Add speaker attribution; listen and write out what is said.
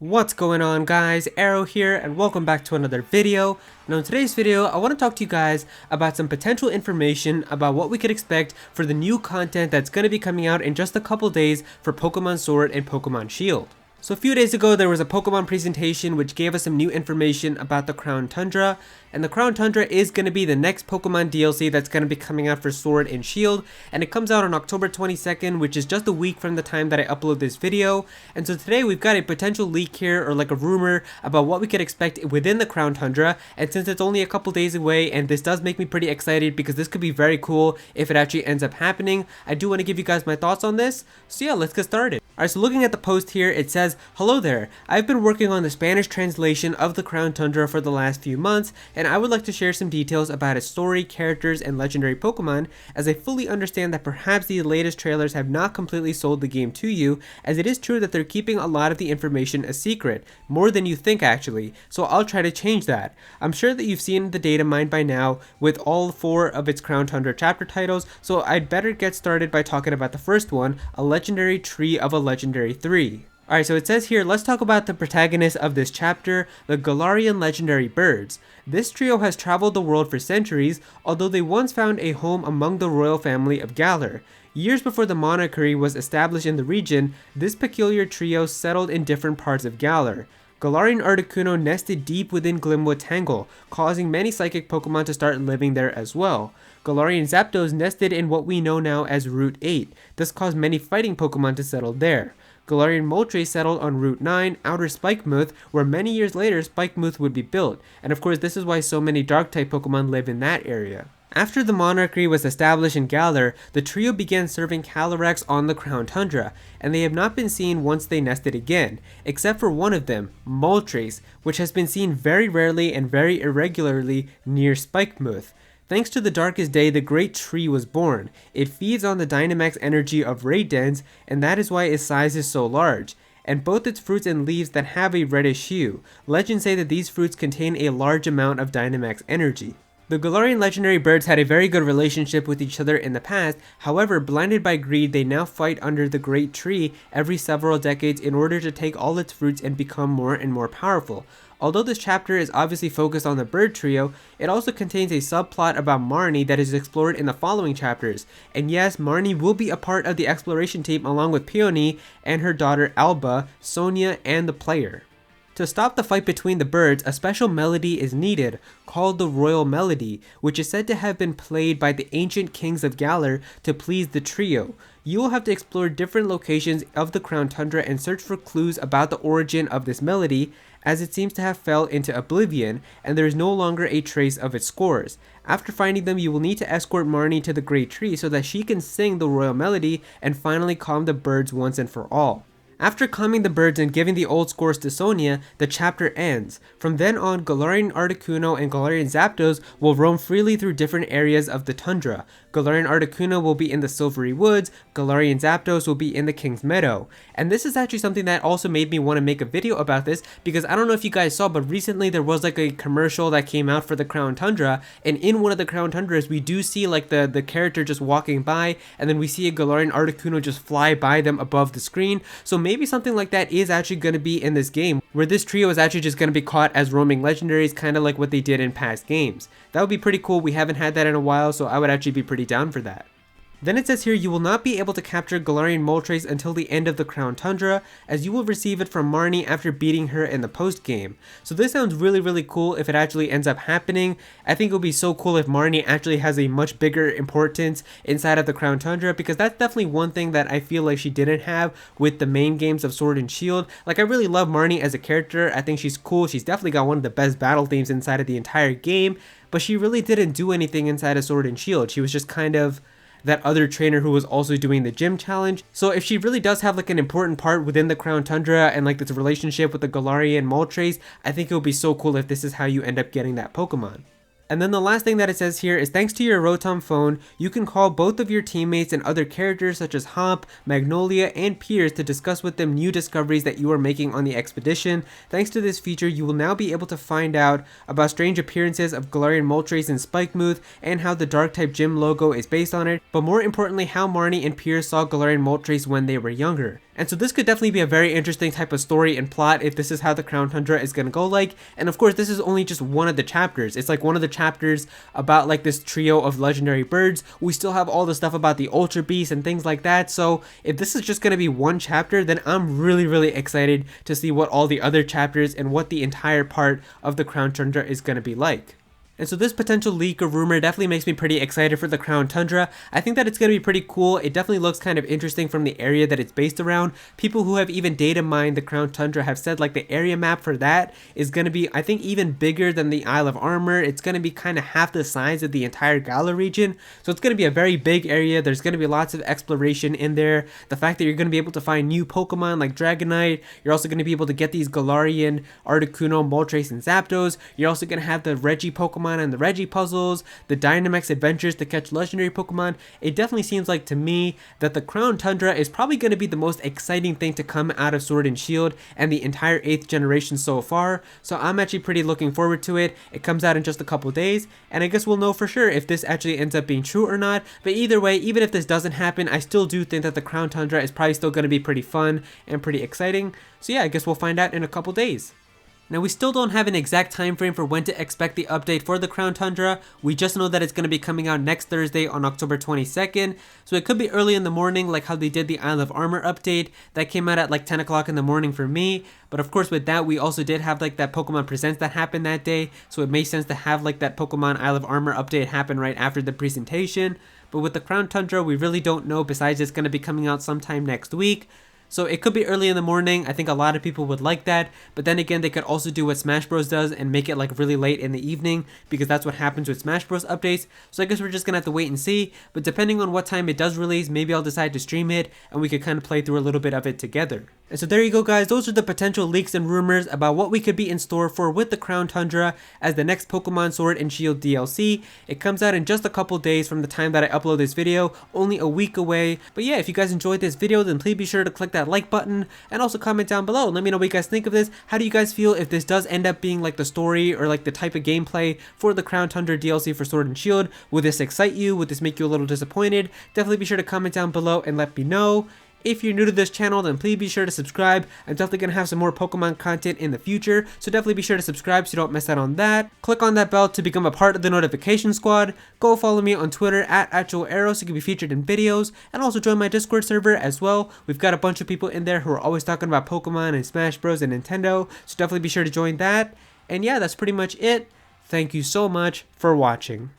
Speaker 1: What's going on, guys? Aero here, and welcome back to another video. Now in today's video, I want to talk to you guys about some potential information about what we could expect for the new content that's going to be coming out in just a couple days for Pokemon Sword and Pokemon Shield. So a few days ago, there was a Pokemon presentation which gave us some new information about the Crown Tundra, and the Crown Tundra is going to be the next Pokemon DLC that's going to be coming out for Sword and Shield, and it comes out on October 22nd, which is just a week from the time that I upload this video. And so today we've got a potential leak here, or like a rumor, about what we could expect within the Crown Tundra, and since it's only a couple days away, and this does make me pretty excited because this could be very cool if it actually ends up happening, I do want to give you guys my thoughts on this. So yeah, let's get started. Alright, so looking at the post here, it says, "Hello there, I've been working on the Spanish translation of the Crown Tundra for the last few months, and I would like to share some details about its story, characters, and legendary Pokemon, as I fully understand that perhaps the latest trailers have not completely sold the game to you, as it is true that they're keeping a lot of the information a secret, more than you think actually, so I'll try to change that. I'm sure that you've seen the data mined by now with all 4 of its Crown Tundra chapter titles, so I'd better get started by talking about the first one, a legendary tree of a legendary 3. Alright, so it says here, let's talk about the protagonist of this chapter, the Galarian legendary birds. This trio has traveled the world for centuries, although they once found a home among the royal family of Galar. Years before the monarchy was established in the region, this peculiar trio settled in different parts of Galar. Galarian Articuno nested deep within Glimwood Tangle, causing many psychic Pokemon to start living there as well. Galarian Zapdos nested in what we know now as Route 8, this caused many fighting Pokemon to settle there. Galarian Moltres settled on Route 9, Outer Spikemuth, where many years later Spikemuth would be built, and of course this is why so many Dark-type Pokemon live in that area. After the monarchy was established in Galar, the trio began serving Calyrex on the Crown Tundra, and they have not been seen once they nested again, except for one of them, Moltres, which has been seen very rarely and very irregularly near Spikemuth. Thanks to the Darkest Day, the Great Tree was born. It feeds on the Dynamax energy of Raidens, and that is why its size is so large, and both its fruits and leaves that have a reddish hue. Legends say that these fruits contain a large amount of Dynamax energy. The Galarian legendary birds had a very good relationship with each other in the past, however, blinded by greed, they now fight under the Great Tree every several decades in order to take all its fruits and become more and more powerful. Although this chapter is obviously focused on the bird trio, it also contains a subplot about Marnie that is explored in the following chapters. And yes, Marnie will be a part of the exploration team along with Peony and her daughter Alba, Sonia, and the player. To stop the fight between the birds, a special melody is needed, called the Royal Melody, which is said to have been played by the ancient kings of Galar to please the trio. You will have to explore different locations of the Crown Tundra and search for clues about the origin of this melody, as it seems to have fell into oblivion, and there is no longer a trace of its scores. After finding them, you will need to escort Marnie to the Great Tree so that she can sing the Royal Melody and finally calm the birds once and for all. After calming the birds and giving the old scores to Sonia, the chapter ends. From then on, Galarian Articuno and Galarian Zapdos will roam freely through different areas of the tundra. Galarian Articuno will be in the Silvery Woods, Galarian Zapdos will be in the King's Meadow. And this is actually something that also made me want to make a video about this, because I don't know if you guys saw, but recently there was like a commercial that came out for the Crown Tundra, and in one of the Crown Tundras we do see like the character just walking by, and then we see a Galarian Articuno just fly by them above the screen. So maybe something like that is actually going to be in this game, where this trio is actually just going to be caught as roaming legendaries, kind of like what they did in past games. That would be pretty cool. We haven't had that in a while, so I would actually be pretty down for that. Then it says here, you will not be able to capture Galarian Moltres until the end of the Crown Tundra, as you will receive it from Marnie after beating her in the post game. So this sounds really cool if it actually ends up happening. I think it would be so cool if Marnie actually has a much bigger importance inside of the Crown Tundra, because that's definitely one thing that I feel like she didn't have with the main games of Sword and Shield. Like, I really love Marnie as a character. I think she's cool. She's definitely got one of the best battle themes inside of the entire game, but she really didn't do anything inside of Sword and Shield. She was just kind of that other trainer who was also doing the gym challenge. So if she really does have like an important part within the Crown Tundra and like this relationship with the Galarian Moltres, I think it would be so cool if this is how you end up getting that Pokemon. And then the last thing that it says here is, thanks to your Rotom phone, you can call both of your teammates and other characters such as Hop, Magnolia, and Piers to discuss with them new discoveries that you are making on the expedition. Thanks to this feature, you will now be able to find out about strange appearances of Galarian Moltres and Spikemuth, and how the Dark-type gym logo is based on it, but more importantly, how Marnie and Piers saw Galarian Moltres when they were younger. And so this could definitely be a very interesting type of story and plot if this is how the Crown Tundra is going to go like. And of course, this is only just one of the chapters. It's like one of the chapters about like this trio of legendary birds. We still have all the stuff about the Ultra Beast and things like that. So if this is just going to be one chapter, then I'm really excited to see what all the other chapters and what the entire part of the Crown Tundra is going to be like. And so this potential leak or rumor definitely makes me pretty excited for the Crown Tundra. I think that it's going to be pretty cool. It definitely looks kind of interesting from the area that it's based around. People who have even data mined the Crown Tundra have said like the area map for that is going to be, I think, even bigger than the Isle of Armor. It's going to be kind of half the size of the entire Galar region. So it's going to be a very big area. There's going to be lots of exploration in there. The fact that you're going to be able to find new Pokemon like Dragonite. You're also going to be able to get these Galarian, Articuno, Moltres, and Zapdos. You're also going to have the Reggie Pokemon and the Reggie puzzles, the Dynamax adventures to catch legendary Pokemon. It definitely seems like to me that the Crown Tundra is probably going to be the most exciting thing to come out of Sword and Shield and the entire 8th generation so far. So I'm actually pretty looking forward to it. It comes out in just a couple days, and I guess we'll know for sure if this actually ends up being true or not. But either way, even if this doesn't happen, I still do think that the Crown Tundra is probably still going to be pretty fun and pretty exciting. So yeah, I guess we'll find out in a couple days. Now we still don't have an exact time frame for when to expect the update for the Crown Tundra. We just know that it's going to be coming out next Thursday on October 22nd. So it could be early in the morning like how they did the Isle of Armor update. That came out at like 10 o'clock in the morning for me. But of course with that we also did have like that Pokemon Presents that happened that day. So it makes sense to have like that Pokemon Isle of Armor update happen right after the presentation. But with the Crown Tundra we really don't know, besides it's going to be coming out sometime next week. So it could be early in the morning. I think a lot of people would like that. But then again, they could also do what Smash Bros does and make it like really late in the evening, because that's what happens with Smash Bros updates. So I guess we're just gonna have to wait and see. But depending on what time it does release, maybe I'll decide to stream it and we could kind of play through a little bit of it together. And so there you go, guys. Those are the potential leaks and rumors about what we could be in store for with the Crown Tundra as the next Pokemon Sword and Shield DLC. It comes out in just a couple days from the time that I upload this video, only a week away. But yeah, if you guys enjoyed this video, then please be sure to click that like button and also comment down below. Let me know what you guys think of this. How do you guys feel if this does end up being like the story or like the type of gameplay for the Crown Tundra DLC for Sword and Shield? Would this excite you? Would this make you a little disappointed? Definitely be sure to comment down below and let me know. If you're new to this channel, then please be sure to subscribe. I'm definitely going to have some more Pokemon content in the future, so definitely be sure to subscribe so you don't miss out on that. Click on that bell to become a part of the notification squad. Go follow me on Twitter at Aero so you can be featured in videos, and also join my Discord server as well. We've got a bunch of people in there who are always talking about Pokemon and Smash Bros and Nintendo, so definitely be sure to join that. And yeah, that's pretty much it. Thank you so much for watching.